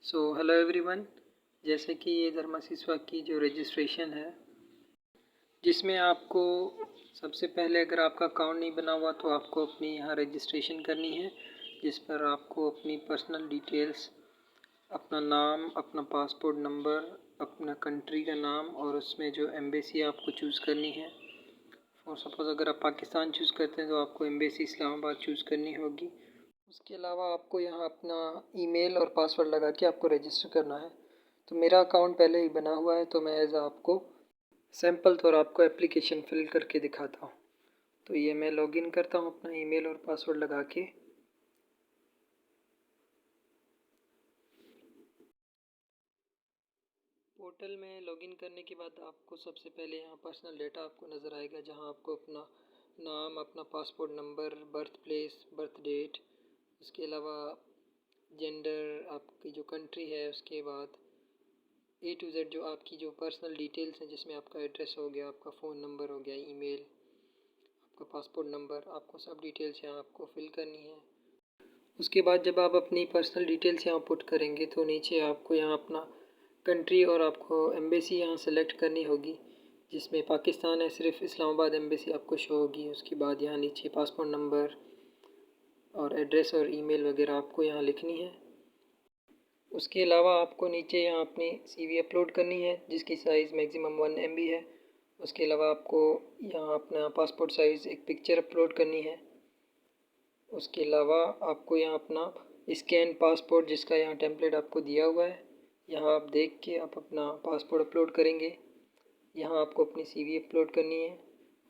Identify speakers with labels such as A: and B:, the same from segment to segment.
A: Hello everyone. जैसे कि ये धर्माशीस्वा की जो रजिस्ट्रेशन है, जिसमें आपको सबसे पहले अगर आपका अकाउंट नहीं बना हुआ तो आपको अपनी यहाँ रजिस्ट्रेशन करनी है, जिस पर आपको अपनी पर्सनल डिटेल्स, अपना नाम, अपना पासपोर्ट नंबर, अपना कंट्री का नाम और उसमें जो एम्बेसी आपको चूज़ करनी है। और सपोज़ अगर आप पाकिस्तान चूज़ करते हैं तो आपको एम्बेसी इस्लामाबाद चूज़ करनी होगी। उसके अलावा आपको यहाँ अपना ईमेल और पासवर्ड लगा के आपको रजिस्टर करना है। तो मेरा अकाउंट पहले ही बना हुआ है, तो मैं आपको सैम्पल तौर आपको एप्लीकेशन फिल करके दिखाता हूँ। तो ये मैं लॉगिन करता हूँ अपना ईमेल और पासवर्ड लगा के। पोर्टल में लॉगिन करने के बाद आपको सबसे पहले यहाँ पर्सनल डेटा आपको नज़र आएगा, जहाँ आपको अपना नाम, अपना passport number, birth place, birth date, उसके अलावा जेंडर, आपकी जो कंट्री है, उसके बाद A to Z जो आपकी जो पर्सनल डिटेल्स हैं, जिसमें आपका एड्रेस हो गया, आपका फ़ोन नंबर हो गया, ईमेल, आपका पासपोर्ट नंबर, आपको सब डिटेल्स यहाँ आपको फिल करनी है। उसके बाद जब आप अपनी पर्सनल डिटेल्स यहाँ पुट करेंगे तो नीचे आपको यहाँ अपना कंट्री और आपको एम्बेसी यहाँ सेलेक्ट करनी होगी, जिसमें पाकिस्तान है, सिर्फ इस्लामाबाद एम्बेसी आपको शो होगी। उसके बाद यहाँ नीचे पासपोर्ट नंबर और एड्रेस और ईमेल वगैरह आपको यहाँ लिखनी है। उसके अलावा आपको नीचे यहाँ अपनी CV अपलोड करनी है, जिसकी साइज़ मैक्सिमम 1 MB है। उसके अलावा आपको यहाँ अपना पासपोर्ट साइज़ एक पिक्चर अपलोड करनी है। उसके अलावा आपको यहाँ अपना स्कैन पासपोर्ट, जिसका यहाँ टेम्पलेट आपको दिया हुआ है, यहाँ आप देख के आप अपना पासपोर्ट अपलोड करेंगे। यहाँ आपको अपनी CV अपलोड करनी है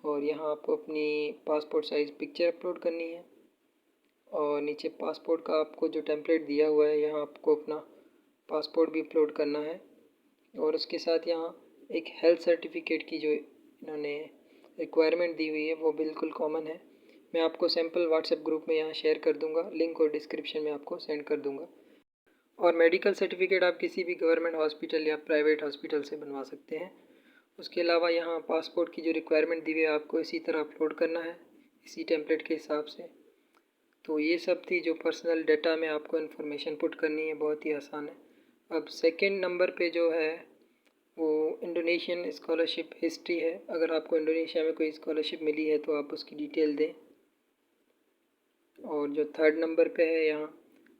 A: और यहाँ आपको अपनी पासपोर्ट साइज़ पिक्चर अपलोड करनी है। और नीचे पासपोर्ट का आपको जो टेम्पलेट दिया हुआ है, यहाँ आपको अपना पासपोर्ट भी अपलोड करना है। और उसके साथ यहाँ एक हेल्थ सर्टिफिकेट की जो इन्होंने रिक्वायरमेंट दी हुई है, वो बिल्कुल कॉमन है। मैं आपको सैम्पल व्हाट्सएप ग्रुप में यहाँ शेयर कर दूँगा, लिंक और डिस्क्रिप्शन में आपको सेंड कर दूँगा। और मेडिकल सर्टिफिकेट आप किसी भी गवर्नमेंट हॉस्पिटल या प्राइवेट हॉस्पिटल से बनवा सकते हैं। उसके अलावा यहाँ पासपोर्ट की जो रिक्वायरमेंट दी हुई है, आपको इसी तरह अपलोड करना है, इसी टेम्पलेट के हिसाब से। तो ये सब थी जो पर्सनल डाटा में आपको इन्फॉर्मेशन पुट करनी है, बहुत ही आसान है। अब सेकंड नंबर पे जो है वो इंडोनेशियन स्कॉलरशिप हिस्ट्री है। अगर आपको इंडोनेशिया में कोई स्कॉलरशिप मिली है तो आप उसकी डिटेल दें। और जो थर्ड नंबर पे है यहाँ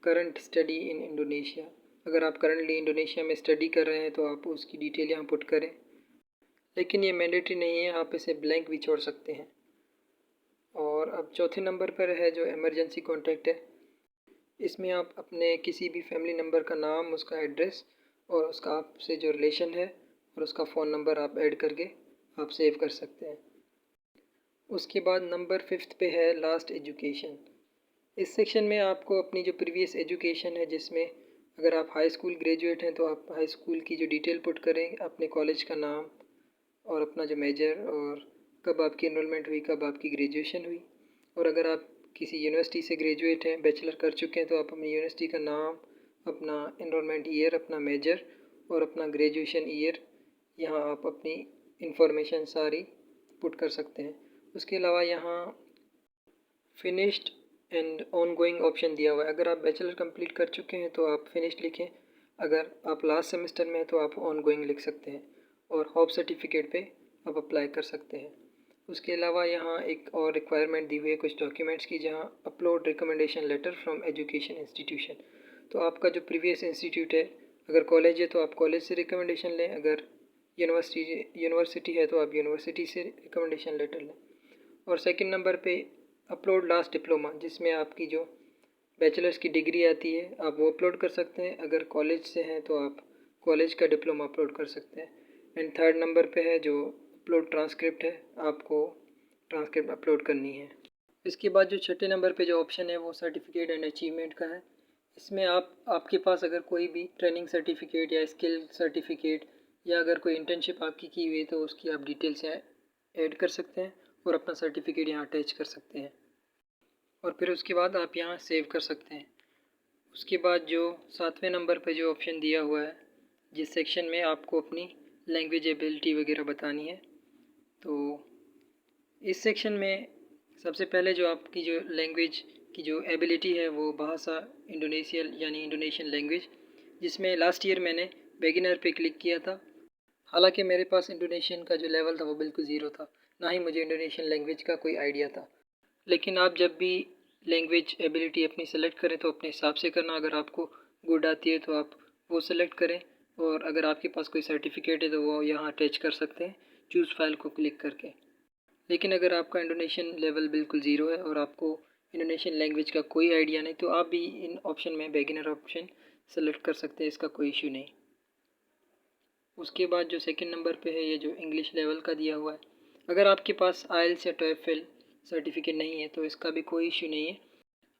A: करंट स्टडी इन इंडोनेशिया, अगर आप करंटली इंडोनेशिया में स्टडी कर रहे हैं तो आप उसकी डिटेल यहाँ पुट करें, लेकिन ये मैंडेटरी नहीं है, आप इसे ब्लैंक भी छोड़ सकते हैं। और अब चौथे नंबर पर है जो इमरजेंसी कॉन्टैक्ट है। इसमें आप अपने किसी भी फैमिली मेम्बर का नाम, उसका एड्रेस और उसका आपसे जो रिलेशन है और उसका फ़ोन नंबर आप ऐड करके आप सेव कर सकते हैं। उसके बाद नंबर 5 पे है लास्ट एजुकेशन। इस सेक्शन में आपको अपनी जो प्रीवियस एजुकेशन है, जिसमें अगर आप हाई स्कूल ग्रेजुएट हैं तो आप हाई स्कूल की जो डिटेल पुट करें, अपने कॉलेज का नाम और अपना जो मेजर और कब आपकी इनरोलमेंट हुई, कब आपकी ग्रेजुएशन हुई। और अगर आप किसी यूनिवर्सिटी से ग्रेजुएट हैं, बैचलर कर चुके हैं, तो आप अपनी यूनिवर्सिटी का नाम, अपना इनरोलमेंट ईयर, अपना मेजर और अपना ग्रेजुएशन ईयर यहाँ आप अपनी इंफॉर्मेशन सारी पुट कर सकते हैं। उसके अलावा यहाँ फिनिश्ड एंड ऑनगोइंग ऑप्शन दिया हुआ है। अगर आप बैचलर कंप्लीट कर चुके हैं तो आप फिनिश्ड लिखें, अगर आप लास्ट सेमेस्टर में हैं तो आप ऑनगोइंग लिख सकते हैं और हॉप सर्टिफिकेट पे आप अप्लाई कर सकते हैं। उसके अलावा यहाँ एक और रिक्वायरमेंट दी हुई है कुछ डॉक्यूमेंट्स की, जहाँ upload recommendation letter from education institution. तो आपका जो प्रीवियस इंस्टीट्यूट है, अगर कॉलेज है तो आप कॉलेज से रिकमेंडेशन लें, अगर यूनिवर्सिटी है तो आप यूनिवर्सिटी से रिकमेंडेशन लेटर लें। और सेकंड नंबर पे अपलोड लास्ट डिप्लोमा, जिसमें आपकी जो बैचलर्स की डिग्री आती है आप वो अपलोड कर सकते हैं। अगर कॉलेज से हैं तो आप कॉलेज का डिप्लोमा अपलोड कर सकते हैं। एंड थर्ड नंबर पे है जो अपलोड ट्रांसक्रिप्ट है, आपको ट्रांसक्रिप्ट अपलोड करनी है। इसके बाद जो छठे नंबर पे जो ऑप्शन है वो सर्टिफिकेट एंड अचीवमेंट का है। इसमें आपके पास अगर कोई भी ट्रेनिंग सर्टिफिकेट या स्किल सर्टिफिकेट या अगर कोई इंटर्नशिप आपकी की हुई है तो उसकी आप डिटेल्स ऐड कर सकते हैं और अपना सर्टिफिकेट यहाँ अटैच कर सकते हैं और फिर उसके बाद आप यहाँ सेव कर सकते हैं। उसके बाद जो सातवें नंबर पे जो ऑप्शन दिया हुआ है, जिस सेक्शन में आपको अपनी लैंग्वेज एबिलिटी वगैरह बतानी है, तो इस सेक्शन में सबसे पहले जो आपकी जो लैंग्वेज की जो एबिलिटी है वो भाषा इंडोनेशियल यानी इंडोनेशियन लैंग्वेज, जिसमें लास्ट ईयर मैंने बिगिनर पे क्लिक किया था। हालांकि मेरे पास इंडोनेशियन का जो लेवल था वो बिल्कुल ज़ीरो था, ना ही मुझे इंडोनेशियन लैंग्वेज का कोई आइडिया था। लेकिन आप जब भी लैंग्वेज एबिलिटी अपनी सेलेक्ट करें तो अपने हिसाब से करना। अगर आपको गुड आती है तो आप वो सेलेक्ट करें, और अगर आपके पास कोई सर्टिफिकेट है तो वो यहाँ अटैच कर सकते हैं चूज़ फाइल को क्लिक करके। लेकिन अगर आपका इंडोनेशियन लेवल बिल्कुल ज़ीरो है और आपको इंडोनेशियन लैंग्वेज का कोई आइडिया नहीं, तो आप भी इन ऑप्शन में बिगिनर ऑप्शन सेलेक्ट कर सकते हैं, इसका कोई इशू नहीं। उसके बाद जो सेकंड नंबर पे है, ये जो इंग्लिश लेवल का दिया हुआ है, अगर आपके पास आइल्स या टोएफल सर्टिफिकेट नहीं है तो इसका भी कोई इशू नहीं है।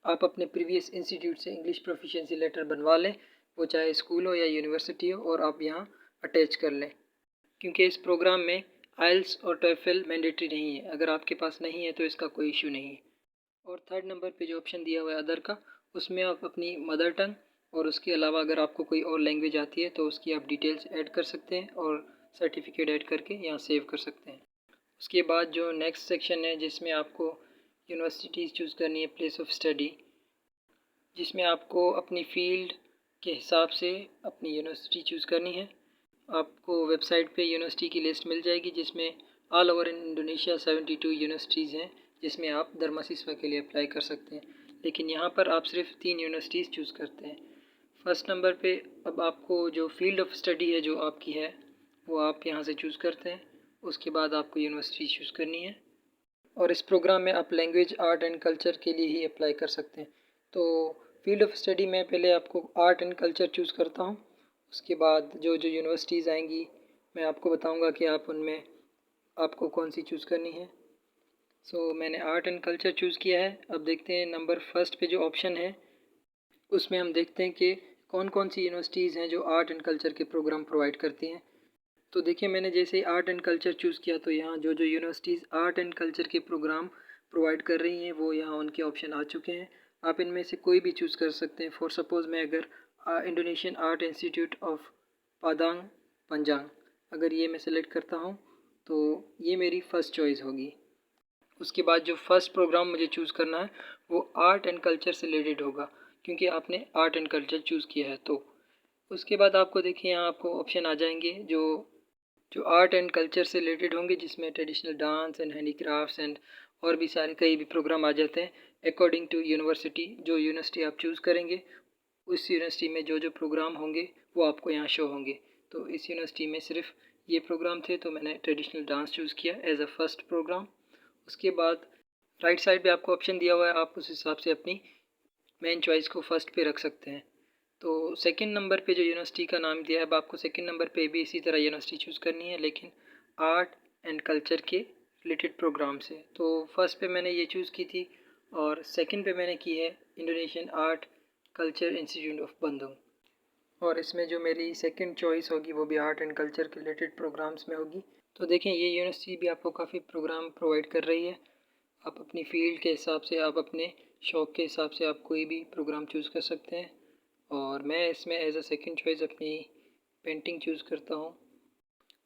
A: आप अपने प्रीवियस इंस्टीट्यूट से इंग्लिश प्रोफिशिएंसी लेटर बनवा लें, वो चाहे स्कूल हो या यूनिवर्सिटी हो, और आप यहाँ अटैच कर लें, क्योंकि इस प्रोग्राम में आइल्स और टोएफल मैंडेटरी नहीं है। अगर आपके पास नहीं है तो इसका कोई इशू नहीं है। और थर्ड नंबर पे जो ऑप्शन दिया हुआ है अदर का, उसमें आप अपनी मदर टंग और उसके अलावा अगर आपको कोई और लैंग्वेज आती है तो उसकी आप डिटेल्स ऐड कर सकते हैं और सर्टिफिकेट ऐड करके यहाँ सेव कर सकते हैं। उसके बाद जो नेक्स्ट सेक्शन है, जिसमें आपको यूनिवर्सिटीज़ चूज़ करनी है, प्लेस ऑफ स्टडी, जिसमें आपको अपनी फ़ील्ड के हिसाब से अपनी यूनिवर्सिटी चूज़ करनी है। आपको वेबसाइट पे यूनिवर्सिटी की लिस्ट मिल जाएगी, जिसमें all over in Indonesia 72 universities हैं, जिसमें आप धर्मासिस्वा के लिए अप्लाई कर सकते हैं। लेकिन यहाँ पर आप सिर्फ 3 यूनिवर्सिटीज़ चूज़ करते हैं। फर्स्ट नंबर पे अब आपको जो फील्ड ऑफ स्टडी है जो आपकी है वो आप यहाँ से चूज़ करते हैं। उसके बाद आपको यूनिवर्सिटी चूज़ करनी है, और इस प्रोग्राम में आप लैंग्वेज, आर्ट एंड कल्चर के लिए ही अप्लाई कर सकते हैं। तो फील्ड ऑफ स्टडी में पहले आपको आर्ट एंड कल्चर चूज़ करता हूँ। उसके बाद जो जो यूनिवर्सिटीज़ आएंगी मैं आपको बताऊँगा कि आप उनमें आपको कौन सी चूज़ करनी है। मैंने आर्ट एंड कल्चर चूज़ किया है। अब देखते हैं नंबर फर्स्ट पे जो ऑप्शन है उसमें हम देखते हैं कि कौन कौन सी यूनिवर्सिटीज़ हैं जो आर्ट एंड कल्चर के प्रोग्राम प्रोवाइड करती हैं। तो देखिए, मैंने जैसे ही आर्ट एंड कल्चर चूज़ किया तो यहाँ जो जो यूनिवर्सिटीज़ आर्ट एंड कल्चर के प्रोग्राम प्रोवाइड कर रही हैं वो यहाँ उनके ऑप्शन आ चुके हैं। आप इनमें से कोई भी चूज़ कर सकते हैं। फॉर सपोज़ मैं अगर इंडोनेशियन आर्ट इंस्टीट्यूट ऑफ पादांग पंजांग, अगर ये मैं सेलेक्ट करता हूँ तो ये मेरी फ़र्स्ट चॉइस होगी। उसके बाद जो फर्स्ट प्रोग्राम मुझे चूज़ करना है वो आर्ट एंड कल्चर से रिलेटेड होगा, क्योंकि आपने आर्ट एंड कल्चर चूज़ किया है। तो उसके बाद आपको देखिए यहाँ आपको ऑप्शन आ जाएंगे जो जो आर्ट एंड कल्चर से रिलेटेड होंगे, जिसमें traditional dance and handicrafts and और भी सारे कई भी प्रोग्राम आ जाते हैं। अकॉर्डिंग टू यूनिवर्सिटी, जो यूनिवर्सिटी आप चूज़ करेंगे उस यूनिवर्सिटी में जो जो प्रोग्राम होंगे वो आपको यहाँ शो होंगे। तो इस यूनिवर्सिटी में सिर्फ ये प्रोग्राम थे तो मैंने ट्रेडिशनल डांस चूज़ किया एज अ फर्स्ट प्रोग्राम। उसके बाद राइट साइड पे आपको ऑप्शन दिया हुआ है, आप उस हिसाब से अपनी मेन चॉइस को फर्स्ट पे रख सकते हैं। तो सेकंड नंबर पे जो यूनिवर्सिटी का नाम दिया है, अब आपको सेकंड नंबर पे भी इसी तरह यूनिवर्सिटी चूज़ करनी है, लेकिन आर्ट एंड कल्चर के रिलेटेड प्रोग्राम से। तो फर्स्ट पे मैंने ये चूज़ की थी और सेकंड पे मैंने की है Indonesian art culture institute of Bandung. और इसमें जो मेरी सेकंड चॉइस होगी वो भी आर्ट एंड कल्चर के रिलेटेड प्रोग्राम्स में होगी। तो देखें, ये यूनिवर्सिटी भी आपको काफ़ी प्रोग्राम प्रोवाइड कर रही है। आप अपनी फ़ील्ड के हिसाब से, आप अपने शौक़ के हिसाब से आप कोई भी प्रोग्राम चूज़ कर सकते हैं। और मैं इसमें एज अ सेकंड चॉइस अपनी पेंटिंग चूज़ करता हूँ।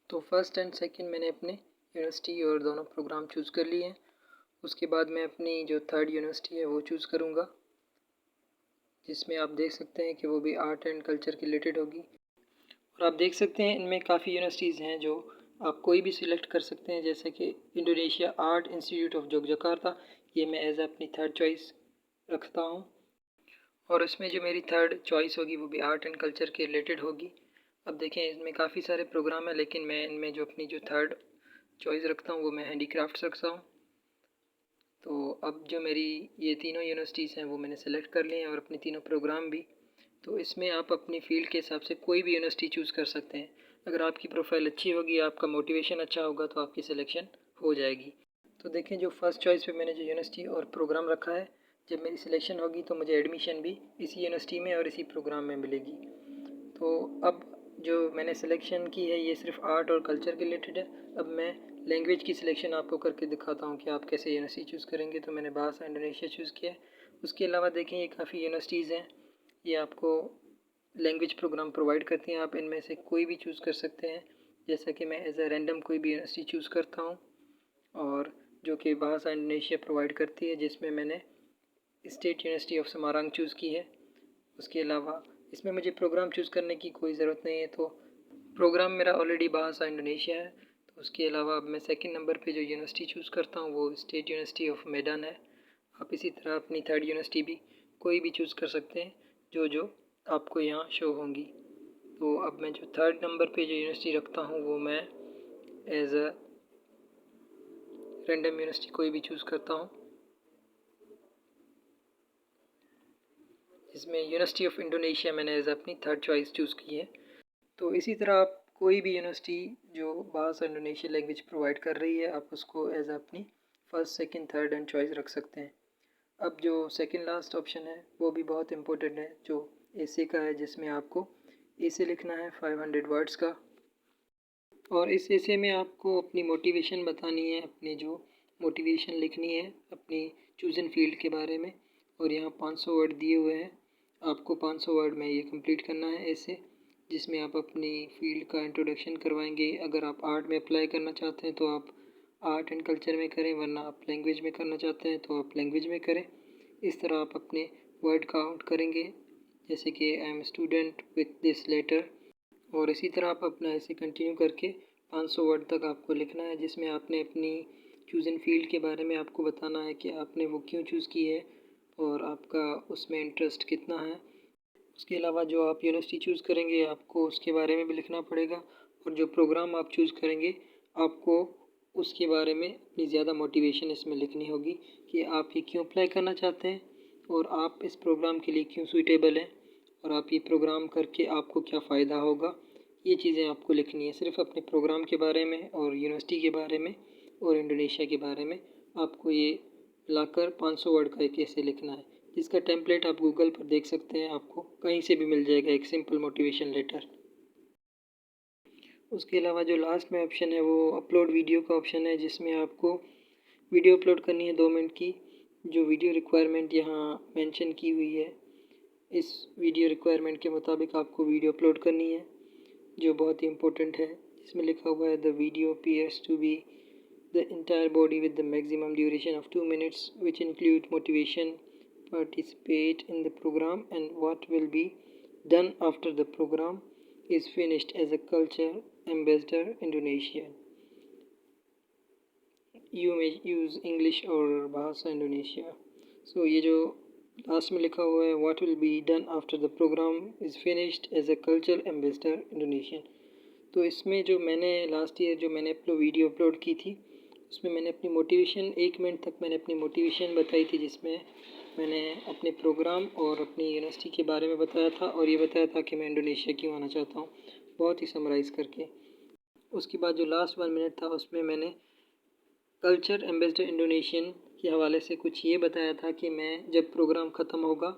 A: तो फर्स्ट एंड सेकंड मैंने अपने यूनिवर्सिटी और दोनों प्रोग्राम चूज़ कर लिए हैं। उसके बाद मैं अपनी जो थर्ड यूनिवर्सिटी है वो चूज़ करूँगा, जिसमें आप देख सकते हैं कि वो भी आर्ट एंड कल्चर के रिलेटेड होगी। और आप देख सकते हैं इनमें काफ़ी यूनिवर्सिटीज़ हैं जो आप कोई भी सिलेक्ट कर सकते हैं, जैसे कि इंडोनेशिया आर्ट इंस्टीट्यूट ऑफ जोग्यकार्ता, ये मैं एज अपनी थर्ड चॉइस रखता हूँ। और इसमें जो मेरी थर्ड चॉइस होगी वो भी आर्ट एंड कल्चर के रिलेटेड होगी। अब देखें, इसमें काफ़ी सारे प्रोग्राम हैं, लेकिन मैं इनमें जो अपनी जो थर्ड चॉइस रखता हूँ वो मैं हैंडीक्राफ्ट्स रखता हूँ। तो अब जो मेरी ये तीनों यूनिवर्सिटीज़ हैं वो मैंने सेलेक्ट कर लिए हैं और अपने तीनों प्रोग्राम भी। तो इसमें आप अपनी फ़ील्ड के हिसाब से कोई भी यूनिवर्सिटी चूज़ कर सकते हैं। अगर आपकी प्रोफाइल अच्छी होगी, आपका मोटिवेशन अच्छा होगा तो आपकी सिलेक्शन हो जाएगी। तो देखें, जो फर्स्ट चॉइस पे मैंने जो यूनिवर्सिटी और प्रोग्राम रखा है, जब मेरी सिलेक्शन होगी तो मुझे एडमिशन भी इसी यूनिवर्सिटी में और इसी प्रोग्राम में मिलेगी। तो अब जो मैंने सिलेक्शन की है ये सिर्फ आर्ट और कल्चर के रिलेटेड है। अब मैं लैंग्वेज की सिलेक्शन आपको करके दिखाता हूँ कि आप कैसे यूनिवर्सिटी चूज़ करेंगे। तो मैंने बाहसा इंडोनेशिया चूज़ किया है। उसके अलावा देखें, ये काफ़ी यूनिवर्सिटीज़ हैं, ये आपको लैंग्वेज प्रोग्राम प्रोवाइड करती हैं। आप इनमें से कोई भी चूज़ कर सकते हैं, जैसा कि मैं एज अ रैंडम कोई भी यूनिवर्सिटी चूज़ करता हूँ, और जो कि बाहसा इंडोनेशिया प्रोवाइड करती है, जिसमें मैंने स्टेट यूनिवर्सिटी ऑफ समारांग चूज़ की है। उसके अलावा इसमें मुझे प्रोग्राम चूज़ करने की कोई ज़रूरत नहीं है, तो प्रोग्राम मेरा ऑलरेडी बाहसा इंडोनेशिया है। तो उसके अलावा अब मैं सेकंड नंबर पे जो यूनिवर्सिटी चूज़ करता हूँ वो स्टेट यूनिवर्सिटी ऑफ मेडन है। आप इसी तरह अपनी थर्ड यूनिवर्सिटी भी कोई भी चूज़ कर सकते हैं जो आपको यहाँ शो होंगी। तो अब मैं जो थर्ड नंबर पे जो यूनिवर्सिटी रखता हूँ वो मैं एज अ रैंडम यूनिवर्सिटी कोई भी चूज़ करता हूँ, जिसमें यूनिवर्सिटी ऑफ इंडोनेशिया मैंने एज अपनी थर्ड चॉइस चूज़ की है। तो इसी तरह आप कोई भी यूनिवर्सिटी जो बाहर इंडोनेशिया लैंग्वेज प्रोवाइड कर रही है आप उसको एज अपनी first second third and choice रख सकते हैं। अब जो सेकंड लास्ट ऑप्शन है वो भी बहुत इम्पोर्टेंट है, जो एसे का है, जिसमें आपको एसे लिखना है 500 वर्ड्स का। और इस एसे में आपको अपनी मोटिवेशन बतानी है, अपनी जो मोटिवेशन लिखनी है अपनी चूज़न फील्ड के बारे में। और यहाँ 500 वर्ड दिए हुए हैं, आपको 500 वर्ड में ये कंप्लीट करना है एसे, जिसमें आप अपनी फील्ड का इंट्रोडक्शन करवाएंगे। अगर आप आर्ट में अप्लाई करना चाहते हैं तो आप आर्ट एंड कल्चर में करें, वरना आप लैंग्वेज में करना चाहते हैं तो आप लैंग्वेज में करें। इस तरह आप अपने वर्ड काउंट करेंगे, जैसे कि I am student with this letter. और इसी तरह आप अपना ऐसे कंटिन्यू करके 500 वर्ड तक आपको लिखना है, जिसमें आपने अपनी चूज़न फील्ड के बारे में आपको बताना है कि आपने वो क्यों चूज़ की है और आपका उसमें इंटरेस्ट कितना है। उसके अलावा जो आप यूनिवर्सिटी चूज़ करेंगे आपको उसके बारे में भी लिखना पड़ेगा, और जो प्रोग्राम आप चूज़ करेंगे आपको उसके बारे में अपनी ज़्यादा मोटिवेशन इसमें लिखनी होगी कि आप ये क्यों अप्लाई करना चाहते हैं और आप इस प्रोग्राम के लिए क्यों सूटेबल हैं और आप ये प्रोग्राम करके आपको क्या फ़ायदा होगा। ये चीज़ें आपको लिखनी है सिर्फ अपने प्रोग्राम के बारे में और यूनिवर्सिटी के बारे में और इंडोनेशिया के बारे में। आपको ये मिलाकर 500 वर्ड का एक ऐसे लिखना है, जिसका टेम्पलेट आप गूगल पर देख सकते हैं, आपको कहीं से भी मिल जाएगा, एक सिंपल मोटिवेशन लेटर। उसके अलावा जो लास्ट में ऑप्शन है वो अपलोड वीडियो का ऑप्शन है, जिसमें आपको वीडियो अपलोड करनी है 2 मिनट की। जो वीडियो रिक्वायरमेंट यहाँ मेंशन की हुई है, इस वीडियो रिक्वायरमेंट के मुताबिक आपको वीडियो अपलोड करनी है, जो बहुत ही इम्पोर्टेंट है। जिसमें लिखा हुआ है the video appears to be the entire body with the maximum duration of 2 minutes, which include motivation, participate in the program, and what will be done after the program is finished as a culture ambassador Indonesia. You may use English or Bahasa Indonesia. So ये जो last में लिखा हुआ है what will be done after the program is finished as a cultural ambassador Indonesian, तो इसमें जो मैंने लास्ट ईयर जो मैंने अपनी वीडियो अपलोड की थी उसमें मैंने अपनी मोटिवेशन 1 मिनट तक मैंने अपनी मोटिवेशन बताई थी, जिसमें मैंने अपने प्रोग्राम और अपनी यूनिवर्सिटी के बारे में बताया था और ये बताया था कि मैं इंडोनेशिया क्यों आना चाहता हूँ, बहुत ही समराइज़ करके। उसके बाद जो लास्ट 1 मिनट था उसमें मैंने कल्चर एम्बेसडर इंडोनेशियन के हवाले से कुछ ये बताया था कि मैं जब प्रोग्राम ख़त्म होगा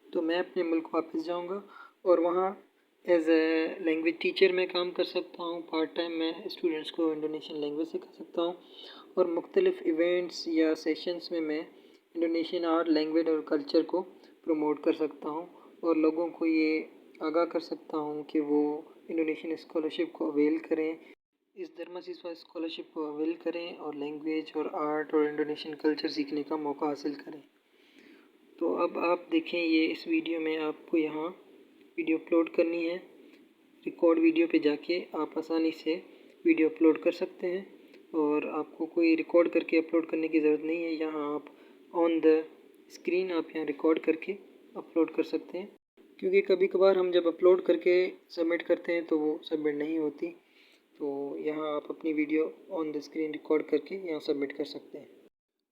A: तो मैं अपने मुल्क वापस जाऊँगा और वहाँ एज ए लैंग्वेज टीचर मैं काम कर सकता हूँ। पार्ट टाइम मैं स्टूडेंट्स को इंडोनेशियन लैंग्वेज सिखा सकता हूँ और मुख्तलिफ़ इवेंट्स या सेशंस में मैं इंडोनेशियन आर्ट, लैंग्वेज और कल्चर को प्रमोट कर सकता हूँ और लोगों को ये आगाह कर सकता हूँ कि वो इंडोनेशियन स्कॉलरशिप को अवेल करें, इस धर्मसिस्वा स्कॉलरशिप को अवेल करें और लैंग्वेज और आर्ट और इंडोनेशियन कल्चर सीखने का मौका हासिल करें। तो अब आप देखें ये इस वीडियो में आपको यहाँ वीडियो अपलोड करनी है। रिकॉर्ड वीडियो पे जाके आप आसानी से वीडियो अपलोड कर सकते हैं और आपको कोई रिकॉर्ड करके अपलोड करने की ज़रूरत नहीं है। यहाँ आप ऑन द स्क्रीन आप यहाँ रिकॉर्ड करके अपलोड कर सकते हैं, क्योंकि कभी कभार हम जब अपलोड करके सबमिट करते हैं तो वो सबमिट नहीं होती। तो यहाँ आप अपनी video on the screen record करके यहाँ सबमिट कर सकते हैं।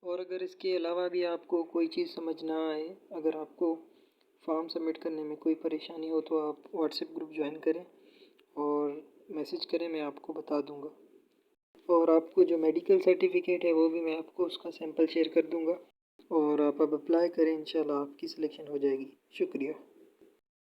A: और अगर इसके अलावा भी आपको कोई चीज़ समझ ना आए, अगर आपको फॉर्म सबमिट करने में कोई परेशानी हो तो आप व्हाट्सएप ग्रुप ज्वाइन करें और मैसेज करें, मैं आपको बता दूंगा। और आपको जो मेडिकल सर्टिफिकेट है वो भी मैं आपको उसका सैंपल शेयर कर दूंगा और आप अब अप्लाई करें, इंशाल्लाह आपकी सिलेक्शन हो जाएगी। शुक्रिया।